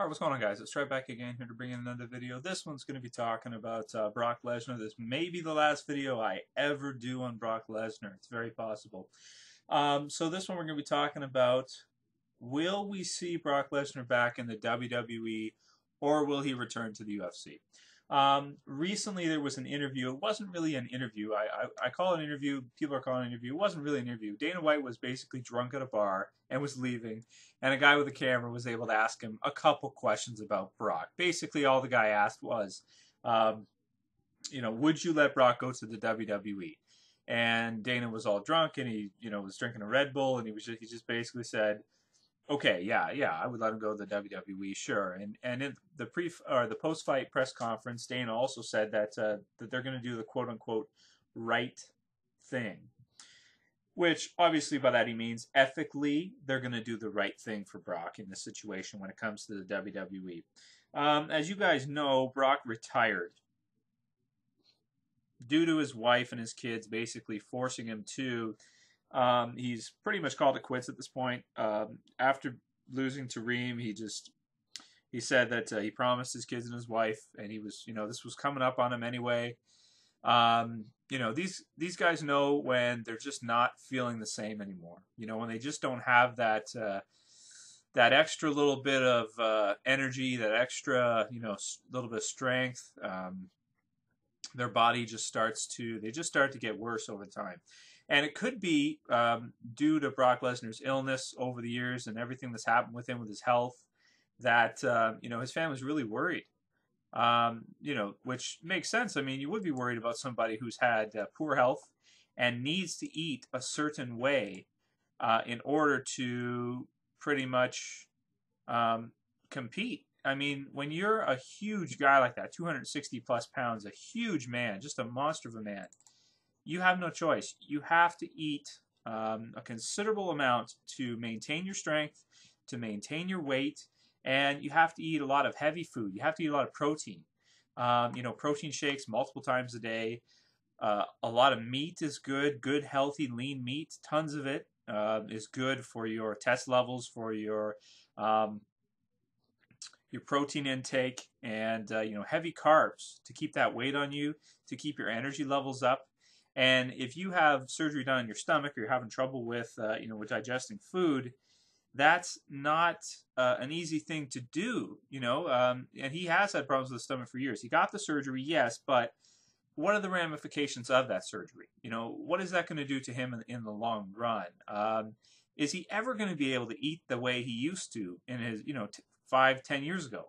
Alright, what's going on, guys? It's right back again here to bring in another video. This one's going to be talking about Brock Lesnar. This may be the last video I ever do on Brock Lesnar. It's very possible. So this one we're going to be talking about, will we see Brock Lesnar back in the WWE, or will he return to the UFC? Recently there was an interview. It wasn't really an interview. I call it an interview. People are calling it an interview. It wasn't really an interview. Dana White was basically drunk at a bar and was leaving, and a guy with a camera was able to ask him a couple questions about Brock. Basically all the guy asked was, would you let Brock go to the WWE? And Dana was all drunk, and he, was drinking a Red Bull, and he just basically said, okay, yeah, I would let him go to the WWE, sure. And in the post-fight press conference, Dana also said that they're going to do the quote-unquote right thing, which obviously by that he means ethically they're going to do the right thing for Brock in this situation when it comes to the WWE. As you guys know, Brock retired due to his wife and his kids basically forcing him to. He's pretty much called it quits at this point. After losing to Reem, he said that he promised his kids and his wife, and he was, this was coming up on him anyway. These guys know when they're just not feeling the same anymore. When they just don't have that that extra little bit of energy, that extra little bit of strength. Their body just start to get worse over time. And it could be due to Brock Lesnar's illness over the years and everything that's happened with him with his health, that his family's really worried. Which makes sense. I mean, you would be worried about somebody who's had poor health and needs to eat a certain way in order to pretty much compete. I mean, when you're a huge guy like that, 260 plus pounds, a huge man, just a monster of a man, you have no choice. You have to eat a considerable amount to maintain your strength, to maintain your weight, and you have to eat a lot of heavy food. You have to eat a lot of protein. Protein shakes multiple times a day. A lot of meat is good. Good, healthy, lean meat, tons of it is good for your test levels, for your protein intake, and heavy carbs to keep that weight on you, to keep your energy levels up. And if you have surgery done on your stomach, or you're having trouble with with digesting food, that's not an easy thing to do. And he has had problems with the stomach for years. He got the surgery, yes, but what are the ramifications of that surgery? What is that going to do to him in the long run? Is he ever going to be able to eat the way he used to in his 5-10 years ago?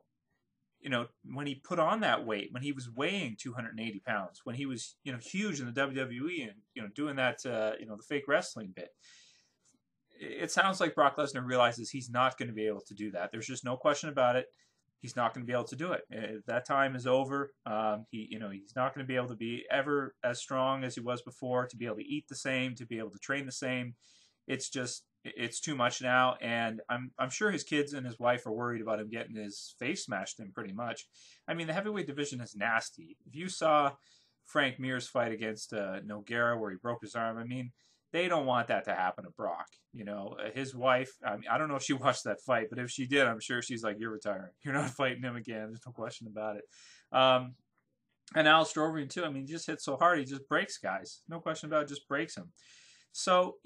When he put on that weight, when he was weighing 280 pounds, when he was, huge in the WWE and, doing that, the fake wrestling bit, it sounds like Brock Lesnar realizes he's not going to be able to do that. There's just no question about it. He's not going to be able to do it. That time is over. He's not going to be able to be ever as strong as he was before, to be able to eat the same, to be able to train the same. It's too much now, and I'm sure his kids and his wife are worried about him getting his face smashed in pretty much. I mean, the heavyweight division is nasty. If you saw Frank Mir's fight against Nogueira, where he broke his arm, I mean, they don't want that to happen to Brock. His wife, I don't know if she watched that fight, but if she did, I'm sure she's like, you're retiring. You're not fighting him again. There's no question about it. And Alistair Overeem, too. I mean, he just hits so hard, he just breaks guys. No question about it, just breaks them. So,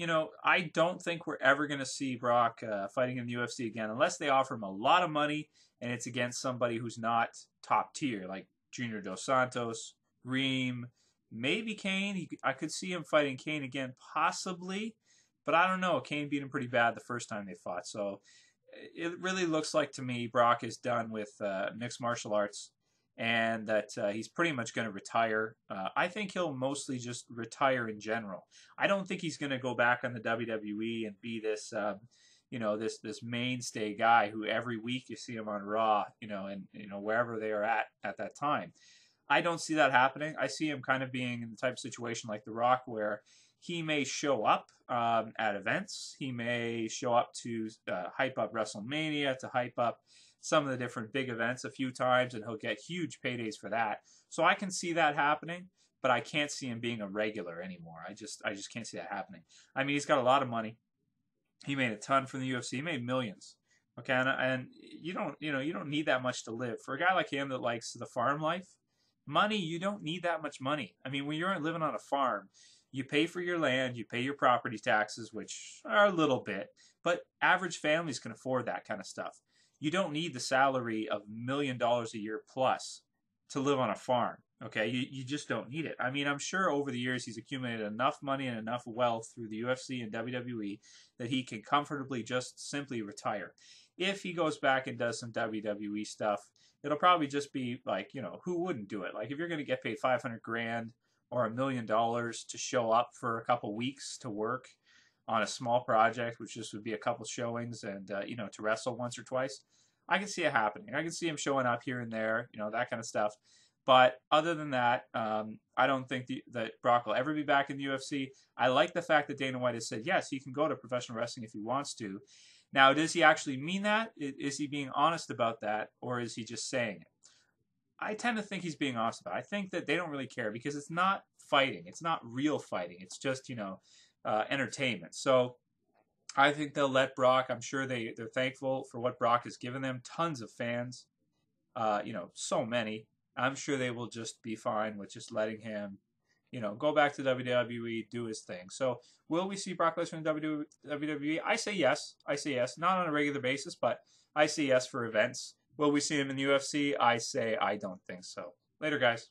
I don't think we're ever going to see Brock fighting in the UFC again, unless they offer him a lot of money and it's against somebody who's not top tier, like Junior Dos Santos, Reem, maybe Kane. I could see him fighting Kane again, possibly, but I don't know. Kane beat him pretty bad the first time they fought. So it really looks like to me Brock is done with mixed martial arts, and that he's pretty much going to retire. I think he'll mostly just retire in general. I don't think he's going to go back on the WWE and be this, this mainstay guy who every week you see him on Raw, and wherever they are at that time. I don't see that happening. I see him kind of being in the type of situation like The Rock, where he may show up at events. He may show up to hype up Wrestle-mania, to hype up some of the different big events a few times, and he'll get huge paydays for that. So I can see that happening, but I can't see him being a regular anymore. I just can't see that happening. I mean, he's got a lot of money. He made a ton from the UFC. He made millions. Okay, and you don't need that much to live. For a guy like him that likes the farm life, money, you don't need that much money. I mean, when you're living on a farm, you pay for your land, you pay your property taxes, which are a little bit, but average families can afford that kind of stuff. You don't need the salary of $1 million a year plus to live on a farm. Okay, you just don't need it. I mean, I'm sure over the years he's accumulated enough money and enough wealth through the UFC and WWE that he can comfortably just simply retire. If he goes back and does some WWE stuff, it'll probably just be like, who wouldn't do it? Like if you're going to get paid 500 grand or $1 million to show up for a couple weeks to work on a small project, which just would be a couple showings and, to wrestle once or twice, I can see it happening. I can see him showing up here and there, that kind of stuff. But other than that, I don't think that Brock will ever be back in the UFC. I like the fact that Dana White has said, yes, he can go to professional wrestling if he wants to. Now, does he actually mean that? Is he being honest about that? Or is he just saying it? I tend to think he's being honest about it. I think that they don't really care because it's not fighting. It's not real fighting. It's just, entertainment. So I think they'll let Brock. I'm sure they're thankful for what Brock has given them. Tons of fans, so many. I'm sure they will just be fine with just letting him, go back to WWE, do his thing. So will we see Brock Lesnar in WWE? I say yes. Not on a regular basis, but I say yes for events. Will we see him in the UFC? I say I don't think so. Later, guys.